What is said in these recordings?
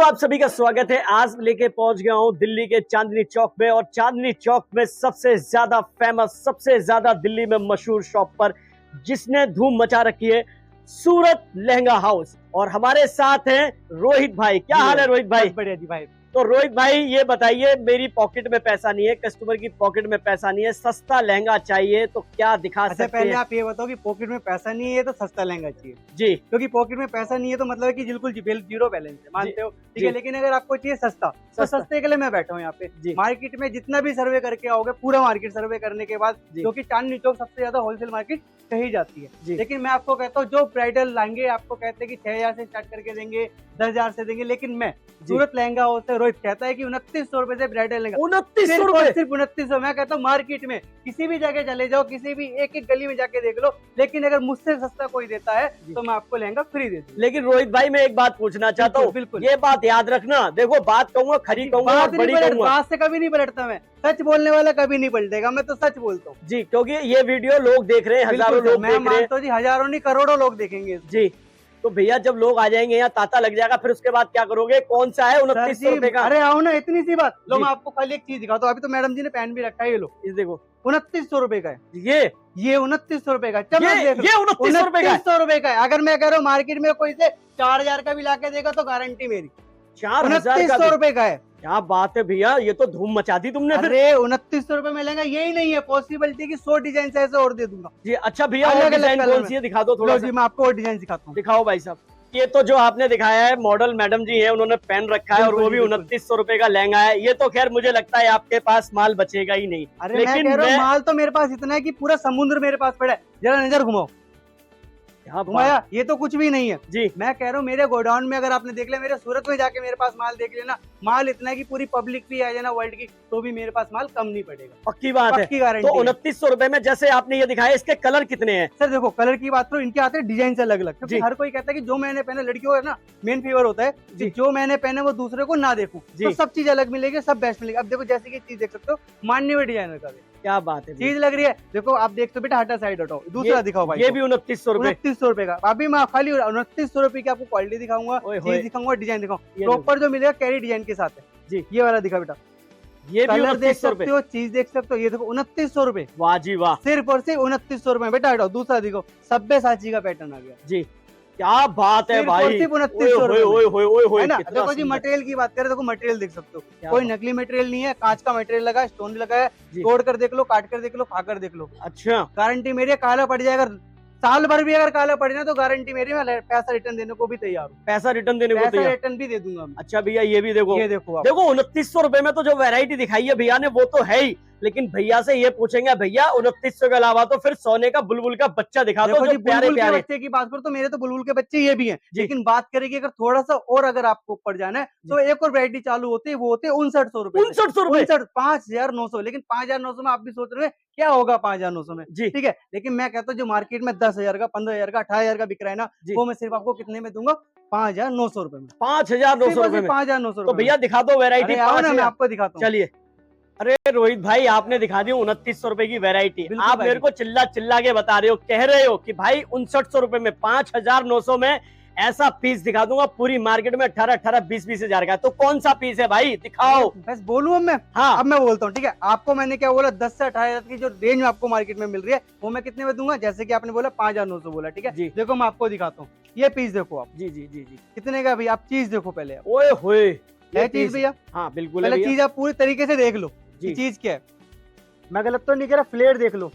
आप सभी का स्वागत है। आज लेके पहुंच गया हूं दिल्ली के चांदनी चौक में, और चांदनी चौक में सबसे ज्यादा फेमस, सबसे ज्यादा दिल्ली में मशहूर शॉप पर जिसने धूम मचा रखी है, सूरत लहंगा हाउस। और हमारे साथ हैं रोहित भाई। क्या हाल है रोहित भाई? बढ़िया जी भाई। तो रोहित भाई ये बताइए, मेरी पॉकेट में पैसा नहीं है, कस्टमर की पॉकेट में पैसा नहीं है, सस्ता लहंगा चाहिए तो क्या दिखा सकते हैं? पहले आप ये बताओ कि पॉकेट में पैसा नहीं है तो सस्ता लहंगा चाहिए जी, क्योंकि पॉकेट में पैसा नहीं है तो मतलब है कि बिल्कुल जीरो बैलेंस है, मानते हो? ठीक है, लेकिन अगर आपको चाहिए सस्ता तो सस्ते के लिए मैं बैठा हूँ यहाँ पे। मार्केट में जितना भी सर्वे करके आओगे, पूरा मार्केट सर्वे करने के बाद, क्योंकि चांदनी चौक सबसे ज्यादा होलसेल मार्केट कही जाती है, लेकिन मैं आपको कहता हूँ जो ब्राइडल लहंगे आपको कहते हैं कि 6,000 से स्टार्ट करके देंगे, 10,000 से देंगे, लेकिन मैं सूरत लहंगा हाउस से रोहित कहता है कि 2900 रुपए से ब्राइडल लहंगा। 2900 रुपए? सिर्फ 2900। मैं कहता हूँ मार्केट में किसी भी जगह चले जाओ, किसी भी एक गली में जाके देख लो, लेकिन अगर मुझसे सस्ता कोई देता है तो मैं आपको लहंगा फ्री दे दूँ। लेकिन रोहित भाई मैं एक बात पूछना चाहता हूँ, बिल्कुल ये बात याद रखना। देखो, बात कहूंगा, खरी कहूंगा, बड़ी कहूंगा, बात से कभी नहीं पलटता मैं। सच बोलने वाला कभी नहीं पलटेगा, मैं तो सच बोलता हूँ जी, क्योंकि ये वीडियो लोग देख रहे हैं, हजारों लोग मैं मानता हूँ जी, हजारों नहीं करोड़ों लोग देखेंगे जी। तो भैया जब लोग आ जाएंगे यहाँ, तांता लग जाएगा, फिर उसके बाद क्या करोगे? कौन सा है 2900 रुपए का? अरे आओ ना, इतनी सी बात। लो मैं आपको खाली एक चीज दिखाता हूँ। अभी तो मैडम जी ने पहन भी रखा है, ये लो, इस देखो 2900 रुपए का है ये 2900 रुपए का। चलो ये 2900 रुपए का, 2900 रुपए का है। अगर मैं कह रहा हूँ मार्केट में कोई से 4,000 का भी लाके देगा तो गारंटी मेरी 4,000 रुपए का है। क्या बात है भैया, ये तो धूम मचा दी तुमने। अरे 2900 रुपए में लेंगे, यही नहीं है, पॉसिबिलिटी की 100 डिजाइन ऐसे और दे दूंगा जी। अच्छा भैया, और डिजाइन कौन सी है दिखा दो थोड़ा जी, मैं आपको और डिजाइन दिखाता हूँ। दिखाओ भाई साहब। ये तो जो आपने दिखाया है मॉडल मैडम जी है, उन्होंने पहन रखा है, और वो भी 2900 रुपए का लहंगा है। ये तो खैर मुझे लगता है आपके पास माल बचेगा ही नहीं। अरे लेकिन माल तो मेरे पास इतना है कि पूरा समुद्र मेरे पास पड़ा है। जरा नजर घुमाओ, घुमाया, ये तो कुछ भी नहीं है जी। मैं कह रहा हूँ मेरे गोडाउन में अगर आपने देख लिया, मेरे सूरत में जाके मेरे पास माल देख लेना, माल इतना है कि पूरी पब्लिक भी आ जाए ना वर्ल्ड की, तो भी मेरे पास माल कम नहीं पड़ेगा। पक्की बात है, पक्की गारंटी। तो 2900 रुपए में जैसे आपने ये दिखाया, इसके कलर कितने हैं? सर देखो, कलर की बात करो, इनके आते हैं डिजाइन से अलग अलग, क्योंकि हर कोई कहता है कि जो मैंने पहने, लड़कियों है ना मेन फेवर होता है कि जो मैंने पहने वो दूसरे को ना देखूं, तो सब चीज अलग मिलेगी, सब बेस्ट मिलेगी। अब देखो जैसे की चीज देख सकते हो, मान्यवर डिजाइनर का, क्या बात है, चीज लग रही है। देखो आप देखते हो बेटा, हटा साइड हटाओ, दूसरा दिखाओ भाई। ये भी 2900 रुपए, 2900 रुपए का। अभी मैं खाली 2900 रुपए की आपको क्वालिटी दिखाऊंगा, चीज दिखाऊंगा, डिजाइन दिखाऊंगा, प्रॉपर जो मिलेगा कैरी डिजाइन के साथ है जी। ये वाला दिखा बेटा, ये भी कलर देख सकते हो, चीज देख सकते हो। ये देखो 2900 रुपए, वाह जी वाह, सिर्फ और सिर्फ 2900 रुपए। बेटा हटाओ, दूसरा दिखाओ, सब्यसाची का पैटर्न आ गया जी। क्या बात है भाई, 2900 रुपए है ना। देखो जी मटेरियल की बात करें, देखो मटेरियल देख सकते हो, कोई नकली मटेरियल नहीं है, कांच का मटेरियल लगा है, स्टोन लगा है, तोड़ कर देख लो, काट कर देख लो, खाकर देख लो। अच्छा, गारंटी मेरी है, काला पड़ जाएगा, साल भर भी अगर काला पड़े ना तो गारंटी मेरी, मैं पैसा रिटर्न देने को भी तैयार हूँ। पैसा रिटर्न देने को तैयार, रिटर्न भी दे दूंगा। अच्छा भैया, ये भी देखो, ये देखो, देखो 2900 रुपए में तो जो वैरायटी दिखाई है भैया ने वो तो है ही, लेकिन भैया से ये पूछेंगे, भैया 2900 के अलावा तो फिर सोने का बुलबुल का बच्चा दिखा दो, जो प्यारे प्यारे बच्चे की बात करो तो मेरे तो बुलबुल के बच्चे ये भी हैं, लेकिन बात करेंगे अगर थोड़ा सा और अगर आपको ऊपर जाना है तो एक और वैरायटी चालू होती है, वो होते हैं 5900 रुपए, 5900 रुपए, 5900। लेकिन 5900 में आप भी सोच रहे हैं क्या होगा 5900 में जी, ठीक है। लेकिन मैं कहता हूँ जो मार्केट में 10,000 का, 15,000 का, 18,000 का बिक रहा है ना, वो मैं सिर्फ आपको कितने में दूंगा? 5,900 रुपए में। 5,900 रुपए में, 5,900। तो भैया दिखा दो वैरायटी, मैं आपको दिखाता हूँ, चलिए। अरे रोहित भाई, आपने दिखा दी 2900 रुपए की वैरायटी, आप मेरे को चिल्ला के बता रहे हो, कह रहे हो कि भाई 5900 रुपए में, 5,900 में ऐसा पीस दिखा दूंगा, पूरी मार्केट में 18,18, 20,20 हजार का। तो कौन सा पीस है भाई, दिखाओ। बस बोलूं अब मैं? हाँ, अब मैं बोलता हूँ, ठीक है। आपको मैंने क्या बोला, 10 से 18,000 की जो रेंज में आपको मार्केट में मिल रही है, वो मैं कितने में दूंगा? जैसे कि आपने बोला 5,900 बोला, ठीक है। देखो मैं आपको दिखाता हूँ, ये पीस देखो आप। जी जी जी जी, कितने का भाई? आप चीज देखो पहले। ओए होए, है चीज भैया? हाँ बिल्कुल, पहले चीज आप पूरी तरीके से देख लो, चीज क्या है। मैं गलत तो नहीं कह रहा, फ्लेयर देख लो,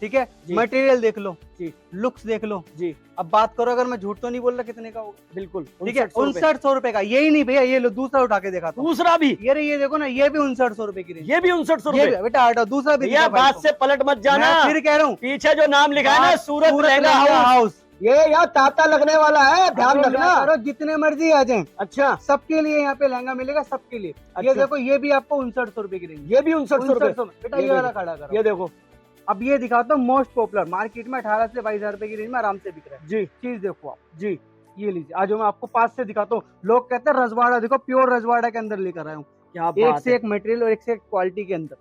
ठीक है, मटेरियल देख लो जी, लुक्स देख लो जी। अब बात करो, अगर मैं झूठ तो नहीं बोल रहा, कितने का होगा? बिल्कुल ठीक है, 5900 रुपए का। यही नहीं भैया, ये लो दूसरा उठा के देखा, दूसरा भी ये देखो ना, ये भी 5900 रुपए की रेंज, ये भी 5900 रुपए। बेटा हटाओ, दूसरा भी। बात से पलट मत जाना, फिर कह रहा हूँ, पीछे जो नाम लिखा है ना, सूरत लहंगा हाउस, ये यार ताता लगने वाला है, ध्यान रखना। जितने मर्जी आ जाएं, अच्छा, सबके लिए यहाँ पे लहंगा मिलेगा, सबके लिए। ये देखो, ये भी आपको 5900 रुपए की रेंज, ये भी 5900 रुपए। बेटा ये वाला खड़ा करो, ये देखो। अब ये दिखाता हूँ मोस्ट पॉपुलर, मार्केट में 18 से 22,000 रुपए की रेंज में आराम से बिक रहा है जी। चीज देखो आप जी, ये लीजिए। आज मैं आपको पास से दिखाता हूँ। लोग कहते हैं रजवाड़ा, देखो प्योर रजवाड़ा के अंदर लेकर आया हूँ, एक से एक मटेरियल और एक से एक क्वालिटी के अंदर।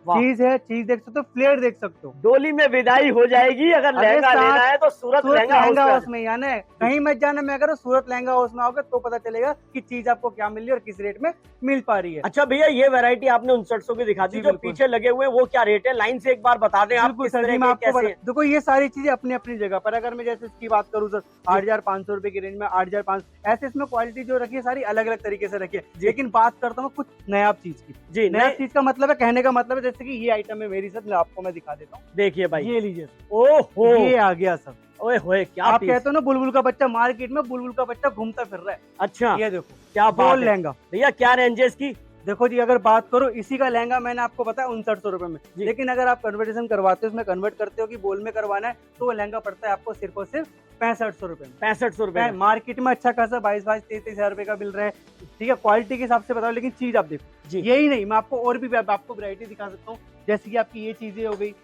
चीज है, चीज देख सकते हो, फ्लेयर देख सकते हो। डोली में विदाई हो जाएगी। अगर लहंगा लेना है तो सूरत लहंगा हाउस में आना है, कहीं मत जाना। मैं अगर सूरत लहंगा हाउस में आओगे तो पता चलेगा कि चीज आपको क्या मिल रही है और किस रेट में मिल पा रही है। अच्छा भैया, ये वैरायटी आपने 5900 की दिखा दी, जो पीछे लगे हुए वो क्या रेट है? लाइन से एक बार बता दें आप। देखो ये सारी चीजें अपनी अपनी जगह पर, अगर मैं जैसे इसकी बात करूँ सर 8500 रुपए की रेंज में 8500, ऐसे इसमें क्वालिटी जो रखी है सारी अलग अलग तरीके से रखी है। लेकिन बात करता हूँ कुछ नया चीज की। जी, नया चीज का मतलब है, कहने का मतलब है जैसे कि ये आइटम है मेरी सर, आपको मैं दिखा देता हूँ। देखिए भाई, ये लीजिए। ओहो, ये आ गया सर। ओए होए, क्या आप कहते हो ना बुलबुल का बच्चा, मार्केट में बुलबुल का बच्चा घूमता फिर रहा है। अच्छा, ये देखो क्या बात है। लहंगा भैया क्या रेंज है इसकी? देखो जी, अगर बात करो इसी का लहंगा मैंने आपको बताया 5900 रुपए में, लेकिन अगर आप कन्वर्टेशन करवाते हो, उसमें कन्वर्ट करते हो कि बोल में करवाना है, तो वो लहंगा पड़ता है आपको सिर्फ और सिर्फ 6500 रुपए में। 6500 रुपए। मार्केट में अच्छा खासा 22-23 हजार रुपए का मिल रहा है। ठीक है, क्वालिटी के हिसाब से बताओ, लेकिन चीज आप देखो जी। यही नहीं, मैं आपको और भी आपको वैरायटी दिखा सकता हूँ, जैसे कि आपकी ये चीजें हो गई।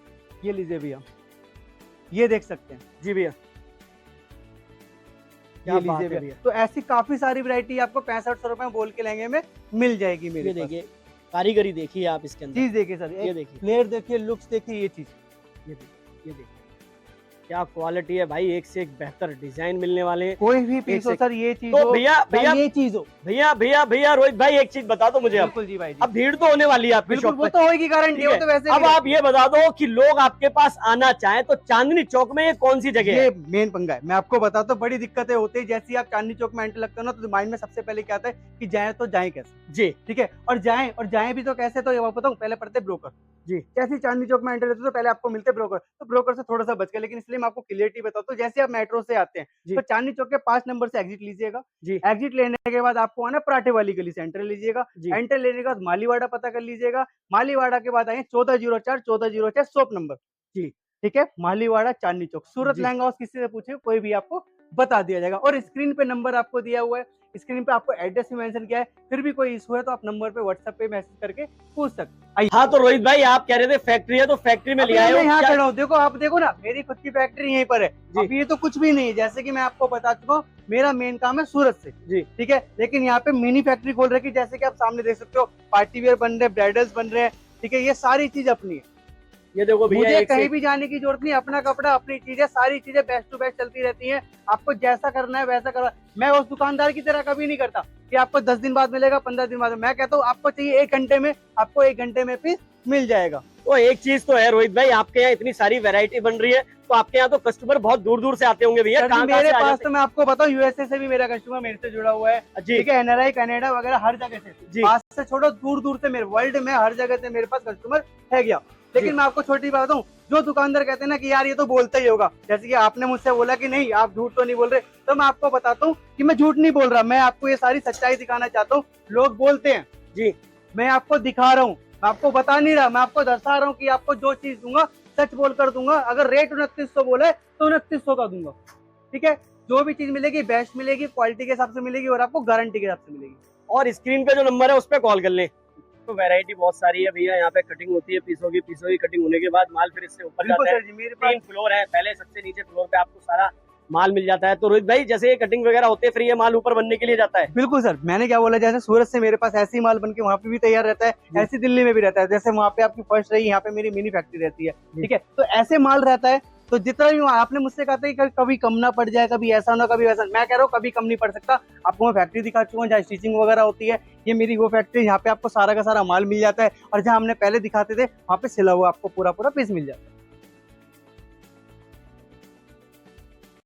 ये लीजिए भैया, ये देख सकते हैं। जी भैया, क्या लीजिए भैया। तो ऐसी काफी सारी वैरायटी आपको 6500 रुपए में बोल के लहंगे में मिल जाएगी मेरे। देखिए कारीगरी देखिए आप इसके अंदर। चीज देखिए सर, ये देखिए फ्लेयर देखिए, लुक्स देखिए, ये चीज ये देखिए क्या क्वालिटी है भाई, एक से एक बेहतर डिजाइन मिलने वाले हैं। कोई भी पीस हो सर, ये चीज तो भैया ये चीज हो। भैया रोहित भाई, एक चीज बता दो मुझे। बिल्कुल जी भाई, अब भीड़ तो होने वाली है आपकी शॉप पे, वो तो होगी गारंटी है। तो वैसे अब आप ये बता दो कि लोग आपके पास आना चाहें तो चांदनी चौक में ये कौन सी जगह है? ये मेन पंगा है, मैं आपको बताता हूँ। बड़ी दिक्कतें होती है, जैसे आप चांदनी चौक में एंटर लगते हो ना, तो माइंड में सबसे पहले क्या आता है कि जाए तो जाए कैसे। जी ठीक है, और जाए भी तो कैसे, तो ये बताऊँ, पहले पड़ते ब्रोकर। जी, जैसे चांदनी चौक में एंटर लेते तो पहले आपको मिलते ब्रोकर, तो ब्रोकर से थोड़ा सा बच गया। लेकिन इसलिए मैं आपको क्लियरिटी बताता हूँ, जैसे आप मेट्रो से आते हैं तो चांदनी चौक के 5 नंबर से एग्जिट लीजिएगा। एग्जिट लेने के बाद आपको आना पराठे वाली गली से एंटर लीजिएगा। एंटर लेने के बाद मालीवाड़ा पता कर लीजिएगा। मालीवाड़ा के बाद आए 1404 शॉप नंबर। जी ठीक है, मालीवाड़ा चांदनी चौक, सूरत लहंगा हाउस। किसी से पूछे कोई भी आपको बता दिया जाएगा। और स्क्रीन पे नंबर आपको दिया हुआ है, स्क्रीन पे आपको एड्रेस भी मेंशन किया है। फिर भी कोई इशू है तो आप नंबर पे व्हाट्सएप पे मैसेज करके पूछ सकते। हाँ, तो रोहित भाई आप कह रहे थे फैक्ट्री है, तो फैक्ट्री में लिया है। यहाँ खड़ा हूँ, देखो आप देखो ना, मेरी खुद की फैक्ट्री यहीं पर है। अब ये तो कुछ भी नहीं है, जैसे कि मैं आपको बता चुका हूँ, मेरा मेन काम है सूरत से। जी ठीक है, लेकिन यहाँ पे मिनी फैक्ट्री खोल रखी, जैसे कि आप सामने देख सकते हो। पार्टी वेयर बन रहे हैं, ब्राइडल्स बन रहे हैं। ठीक है, ये सारी चीज अपनी है। ये देखो भैया, मुझे कहीं भी जाने की जरूरत नहीं, अपना कपड़ा अपनी चीजें, सारी चीजें बेस्ट टू बेस्ट चलती रहती हैं। आपको जैसा करना है वैसा करना। मैं उस दुकानदार की तरह कभी नहीं करता कि आपको 10 दिन बाद मिलेगा, 15 दिन बाद। मैं कहता हूँ आपको चाहिए 1 घंटे में, आपको 1 घंटे में पीस मिल जाएगा। तो एक चीज तो है रोहित भाई, आपके यहाँ इतनी सारी वैरायटी बन रही है, तो आपके यहाँ तो कस्टमर बहुत दूर दूर से आते होंगे भैया। मेरे पास तो मैं आपको बताऊँ, यूएसए से भी मेरा कस्टमर मेरे से जुड़ा हुआ है। ठीक है, एनआरआई, कनाडा वगैरह हर जगह से, पास से छोड़ो दूर दूर से, मेरे वर्ल्ड में हर जगह से मेरे पास कस्टमर है गया। लेकिन मैं आपको छोटी बात बताऊं, जो दुकानदार कहते हैं ना कि यार ये तो बोलता ही होगा, जैसे कि आपने मुझसे बोला कि नहीं आप झूठ तो नहीं बोल रहे, तो मैं आपको बताता हूँ कि मैं झूठ नहीं बोल रहा। मैं आपको ये सारी सच्चाई दिखाना चाहता हूँ। लोग बोलते हैं जी, मैं आपको दिखा रहा हूँ, मैं आपको बता नहीं रहा, मैं आपको दर्शा रहा हूँ कि आपको जो चीज दूंगा सच बोल कर दूंगा। अगर रेट 2900 बोले तो 2900 का दूंगा। ठीक है, जो भी चीज मिलेगी बेस्ट मिलेगी, क्वालिटी के हिसाब से मिलेगी और आपको गारंटी के हिसाब से मिलेगी। और स्क्रीन पे जो नंबर है उस पर कॉल कर ले। तो वैरायटी बहुत सारी है भैया, यहाँ पे कटिंग होती है, पीसों की कटिंग होने के बाद माल फिर इससे ऊपर जाता है। मेरे पास 3 फ्लोर है, पहले सबसे नीचे फ्लोर पे आपको सारा माल मिल जाता है। तो रोहित भाई, जैसे ये कटिंग वगैरह होते हैं, फिर ये माल ऊपर बनने के लिए जाता है? बिल्कुल सर, मैंने क्या बोला, जैसे सूरत से मेरे पास ऐसी माल बन के वहाँ पे भी तैयार रहता है, ऐसी दिल्ली में भी रहता है। जैसे वहाँ पे आपकी फर्स्ट रही, यहाँ पे मेरी मिनी फैक्ट्री रहती है। ठीक है, तो ऐसे माल रहता है। तो जितना भी आपने मुझसे कहा था कि कभी कम ना पड़ जाए, कभी ऐसा ना कभी वैसा, मैं कह रहा हूँ कभी कम नहीं पड़ सकता। आपको मैं फैक्ट्री दिखा चुका हूँ जहाँ स्टिचिंग वगैरह होती है। ये मेरी वो फैक्ट्री, यहाँ पे आपको सारा का सारा माल मिल जाता है। और जहाँ हमने पहले दिखाते थे, वहाँ पे सिला हुआ आपको पूरा पीस मिल जाता है।